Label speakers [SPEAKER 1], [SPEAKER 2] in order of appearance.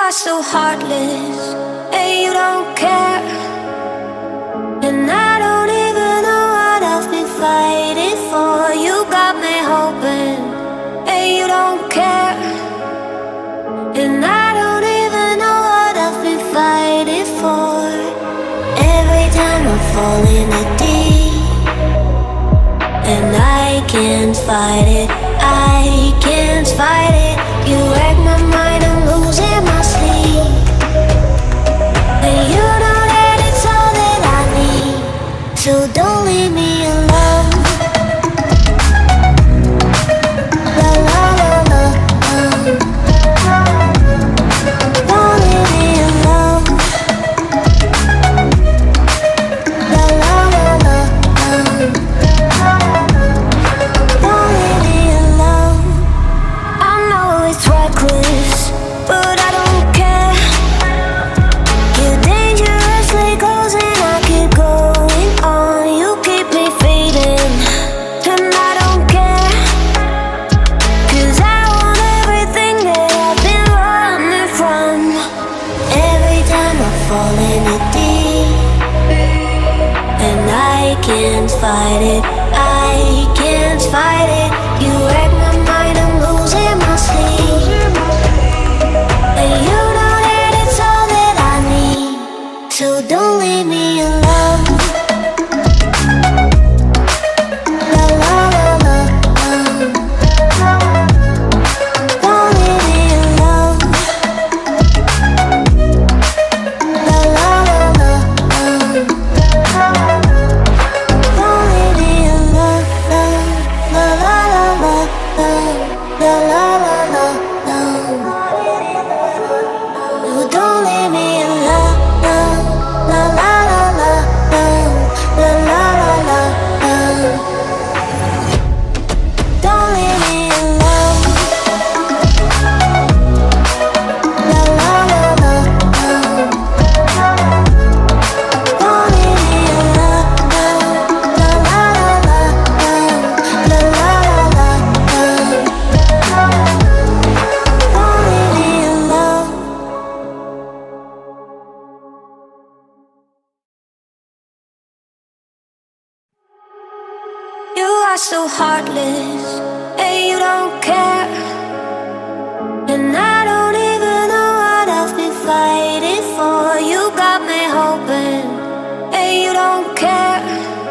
[SPEAKER 1] are so heartless, and you don't care. And I don't even know what I've been fighting for. You got me hoping, and you don't care. And I don't even know what I've been fighting for. Every time I fall in the deep, and I can't fight it, I can't fight it. You wreck my mind, I'm losing my sleep. And you know that it's all that I need, so don't leave me alone. La la la la, don't leave me alone. La la la la, don't leave me alone. I know it's reckless, but I don't care. You're dangerously close and I keep going on. You keep me fading, and I don't care. 'Cause I want everything that I've been running from. Every time I fall in the deep, and I can't fight it, I can't fight it. You wreck my mind, I'm losing my sleep. And you know that it's all that I need, so don't leave me alone. La la la la, don't leave me alone. La la la la, don't leave me alone. La la la la, la la la la, no, don't leave me alone. La la la la, la la la la, don't leave me alone. La la la la, don't leave me alone. La la la la, la la la la, don't leave me alone. You are so heartless,